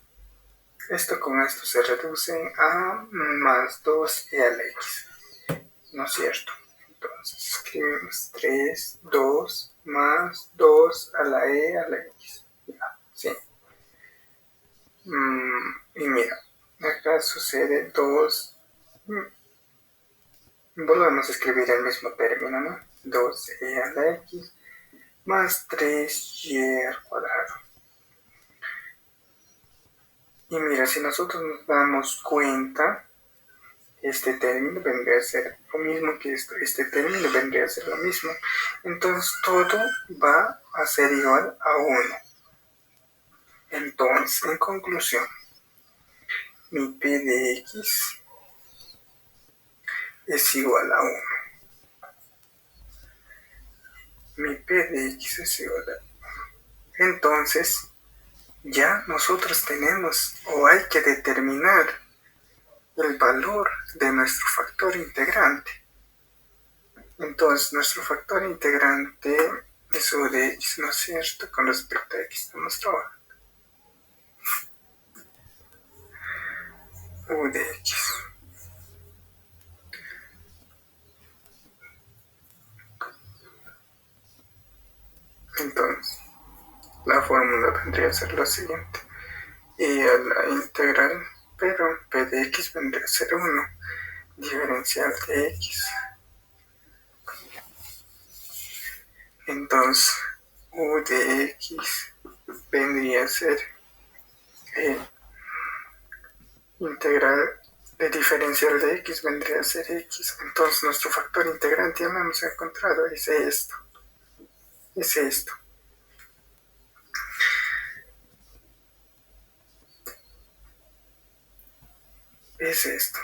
esto con esto se reduce a más 2e a la x, ¿no es cierto? Entonces escribimos 3, 2, más 2 a la e a la x. Ya, sí. Y mira, acá sucede 2. Volvemos a escribir el mismo término, ¿no? 2e a la x más 3y al cuadrado. Y mira, si nosotros nos damos cuenta, este término vendría a ser lo mismo que esto. Este término vendría a ser lo mismo. Entonces todo va a ser igual a 1. Entonces, en conclusión, mi p de x es igual a 1. Mi p de x es igual a 1. Entonces, ya nosotros tenemos o hay que determinar el valor de nuestro factor integrante. Entonces, nuestro factor integrante es u de x, ¿no es cierto? Con respecto a x estamos trabajando. U de x. Entonces, la fórmula vendría a ser la siguiente. Y a la integral, pero p de x vendría a ser 1. Diferencial de x. Entonces, u de x vendría a ser integral de diferencial de x vendría a ser x. Entonces, nuestro factor integrante ya lo hemos encontrado. Es esto. Es esto. Es esto.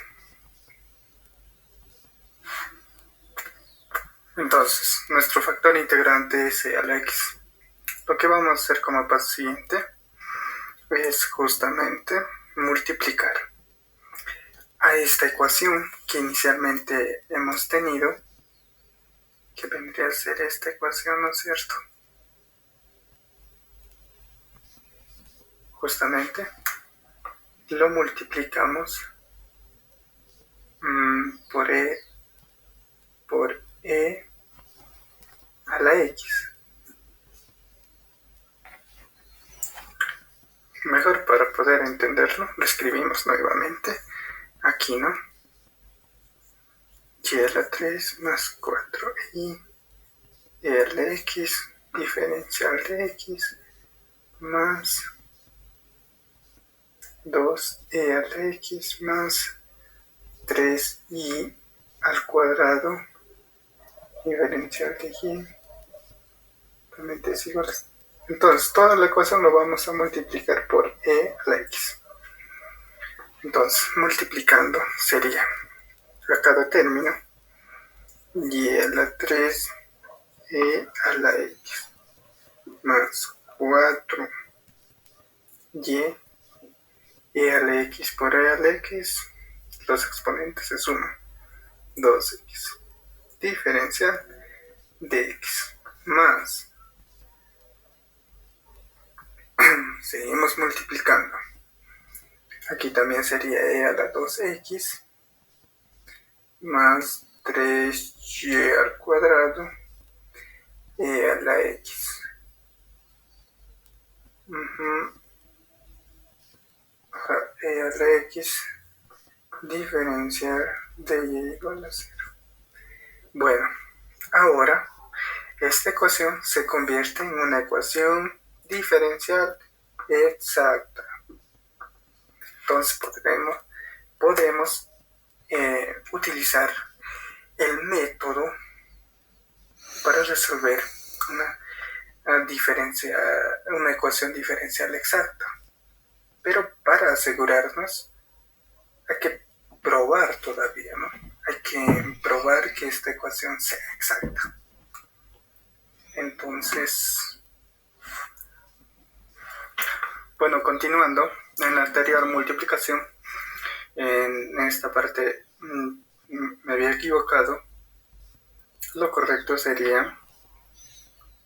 Entonces, nuestro factor integrante es e a la x. Lo que vamos a hacer como paso siguiente es justamente multiplicar a esta ecuación que inicialmente hemos tenido, que vendría a ser esta ecuación, ¿no es cierto? Justamente lo multiplicamos por e a la x. Mejor para poder entenderlo, lo escribimos nuevamente aquí, ¿no? Y a la 3 más 4i e a la x diferencial de x más 2e a la x más 3i al cuadrado diferencial de y exactamente es igual. Entonces, toda la ecuación lo vamos a multiplicar por e a la x. Entonces, multiplicando sería a cada término y a la 3 e a la x más 4 y e a la x por e a la x, los exponentes se suman, 2x diferencial de x más, seguimos multiplicando, aquí también sería e a la 2x más 3y al cuadrado e a la x. E a la x diferencial de y igual a 0. Bueno, ahora esta ecuación se convierte en una ecuación diferencial exacta. Entonces podemos utilizar el método para resolver una ecuación diferencial exacta. Pero para asegurarnos hay que probar todavía, ¿no? Hay que probar que esta ecuación sea exacta. Entonces, bueno, continuando, en la anterior multiplicación, en esta parte me había equivocado. Lo correcto sería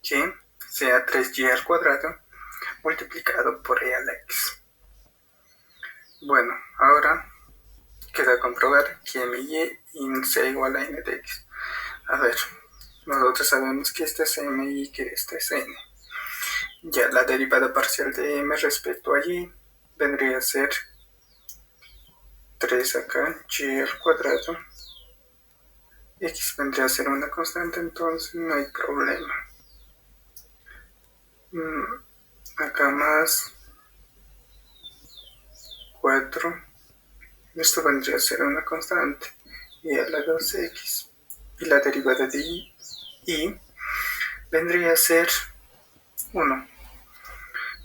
que sea 3y al cuadrado multiplicado por e a la x. Bueno, ahora queda comprobar que mi y sea igual a n de x. A ver, nosotros sabemos que este es m y que este es n. Ya la derivada parcial de m respecto a y vendría a ser 3 acá, y al cuadrado. X vendría a ser una constante, entonces no hay problema. Acá más 4. Esto vendría a ser una constante. Y a la 2x. Y la derivada de y vendría a ser 1.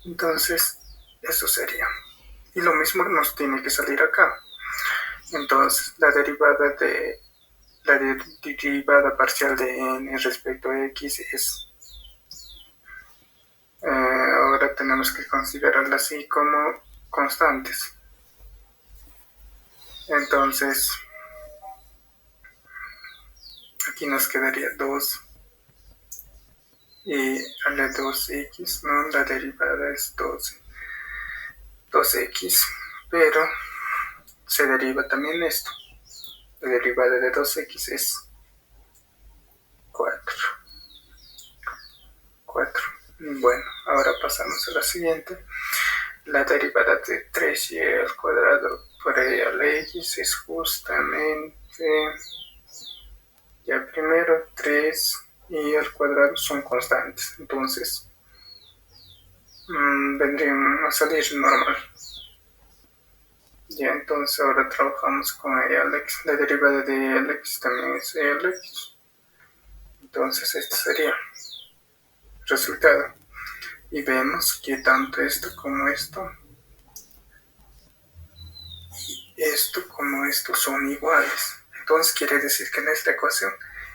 Entonces, eso sería. Y lo mismo nos tiene que salir acá. Entonces, la derivada parcial de n respecto a x es... ahora tenemos que considerarla así como constantes. Entonces, aquí nos quedaría 2 y a la 2x, ¿no? La derivada es 2x, pero se deriva también esto. La derivada de 2x es 4. Bueno, ahora pasamos a la siguiente. La derivada de 3y al cuadrado por e a la x es justamente, ya primero 3y al cuadrado son constantes, entonces vendrían a salir normal. Ya, entonces ahora trabajamos con e a la x. La derivada de e a la x también es e a la x. Entonces este sería el resultado. Y vemos que tanto esto como esto y esto como esto son iguales. Entonces quiere decir que nuestra ecuación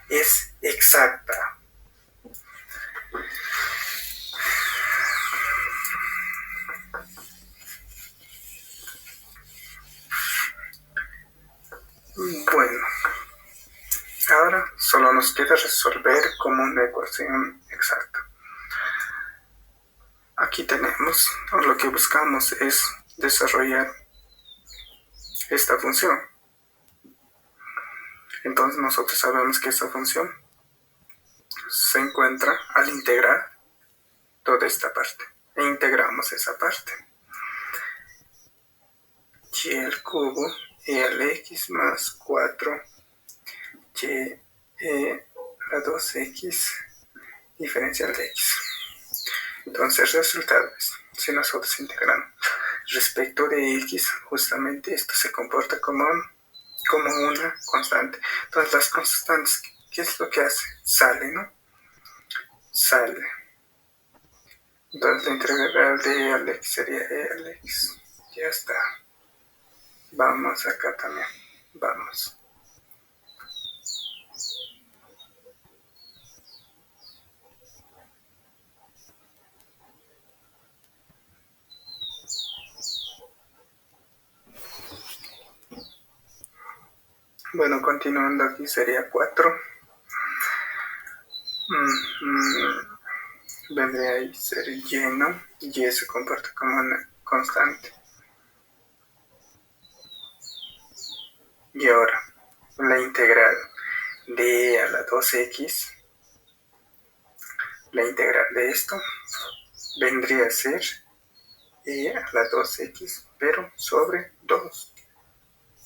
es exacta. Bueno, ahora solo nos queda resolver como una ecuación exacta. Aquí tenemos, lo que buscamos es desarrollar esta función. Entonces nosotros sabemos que esta función se encuentra al integrar toda esta parte. E integramos esa parte. Y al cubo e al x más 4 y a la 2x diferencial de x. Entonces el resultado es, si nosotros integramos respecto de x, justamente esto se comporta como una constante. Entonces las constantes, ¿qué es lo que hace? Sale, ¿no? Sale. Entonces la integral de Alex sería Alex. Ya está. Vamos acá también. Vamos. Bueno, continuando aquí sería 4. Vendría a ser lleno. Y se comporta como una constante. Y ahora, la integral de e a la 2x, la integral de esto vendría a ser e a la 2x, pero sobre 2.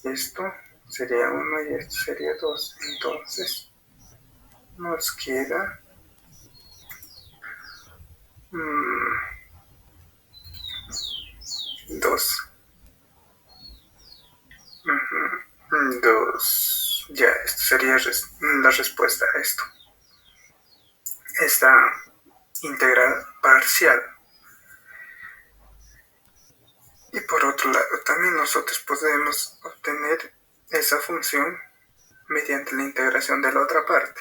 Esto sería 1 y esto sería 2. Entonces, nos queda 2. 2. Ya, esto sería la respuesta a esto. Esta integral parcial. Y por otro lado, también nosotros podemos obtener esa función mediante la integración de la otra parte.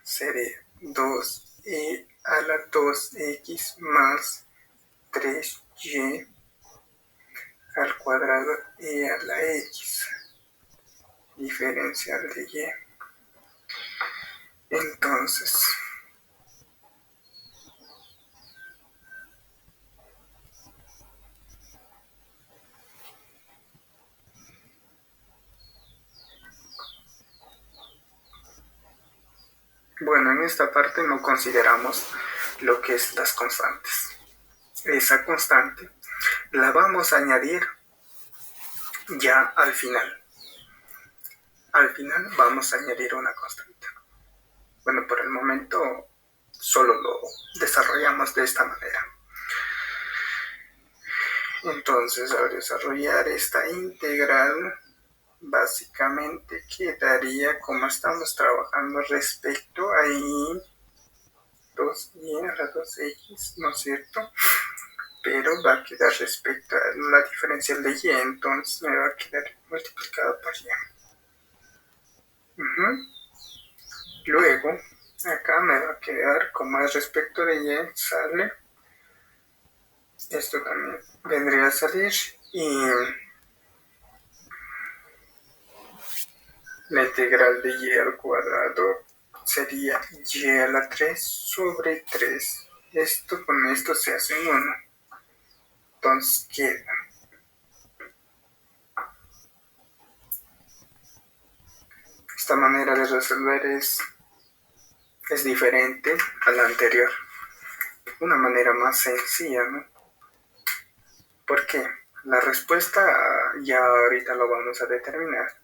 Sería 2e a la 2x más 3y al cuadrado e a la x diferencial de y. Entonces, bueno, en esta parte no consideramos lo que es las constantes. Esa constante la vamos a añadir ya al final. Al final vamos a añadir una constante. Bueno, por el momento solo lo desarrollamos de esta manera. Entonces, al desarrollar esta integral, básicamente quedaría como estamos trabajando respecto a y 2y a la 2x, ¿no es cierto? Pero va a quedar respecto a la diferencial de y, entonces me va a quedar multiplicado por y. Luego, acá me va a quedar como es respecto de y, sale. Esto también vendría a salir y la integral de y al cuadrado sería y a la 3 sobre 3. Esto con esto se hace 1. Entonces queda esta manera de resolver es diferente a la anterior. Una manera más sencilla, ¿no? ¿Por qué? La respuesta ya ahorita lo vamos a determinar.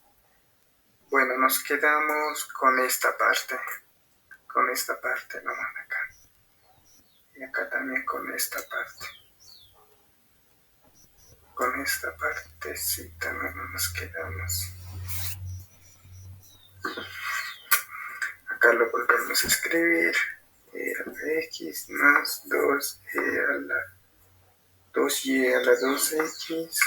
Bueno, nos quedamos con esta parte. Con esta parte nomás acá. Y acá también con esta parte. Con esta partecita no nos quedamos. Acá lo volvemos a escribir. E a la x más 2e a la 2y a la 2x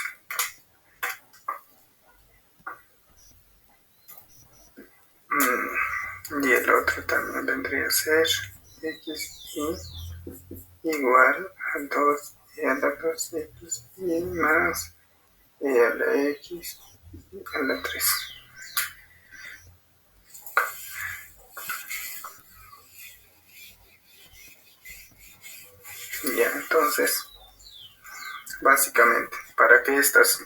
y el otro también vendría a ser x igual a 2e a la 2x y más e a la x a la 3. Ya, entonces, básicamente, para que estas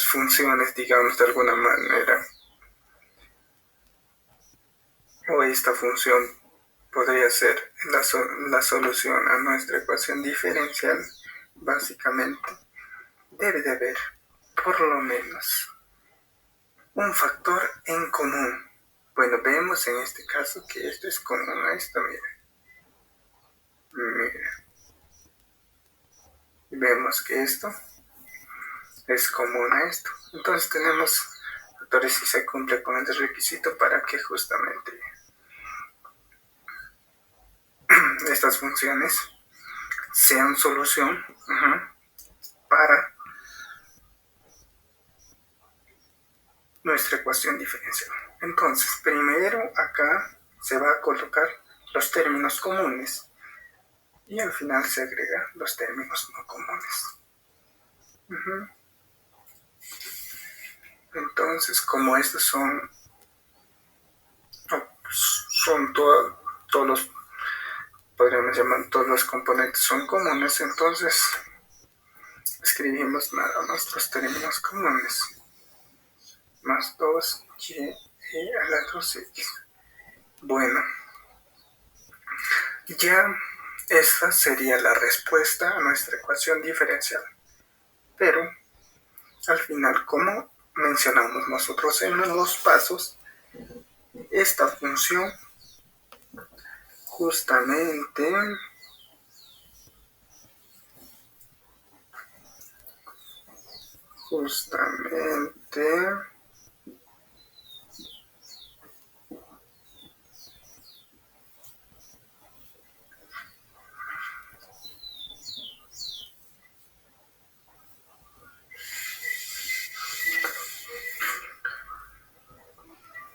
funciones, digamos, de alguna manera, o esta función podría ser la solución a nuestra ecuación diferencial, básicamente debe de haber por lo menos un factor en común. Bueno, vemos en este caso que esto es común a esto, mira. Vemos que esto es común a esto. Entonces tenemos factores y se cumple con el requisito para que justamente estas funciones sean solución para nuestra ecuación diferencial. Entonces, primero acá se va a colocar los términos comunes y al final se agrega los términos no comunes. Entonces, como estos son todos los, podríamos llamar, todos los componentes son comunes, entonces escribimos nada más los términos comunes, más 2y a la 2x. Bueno, ya esta sería la respuesta a nuestra ecuación diferencial. Pero al final, como mencionamos nosotros en los pasos, esta función justamente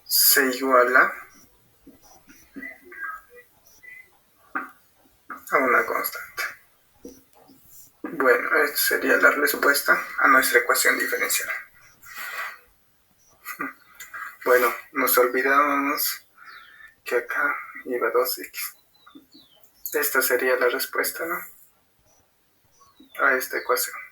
se iguala a una constante. Bueno, esta sería la respuesta a nuestra ecuación diferencial. Bueno, nos olvidábamos que acá iba 2x. Esta sería la respuesta, ¿no?, a esta ecuación.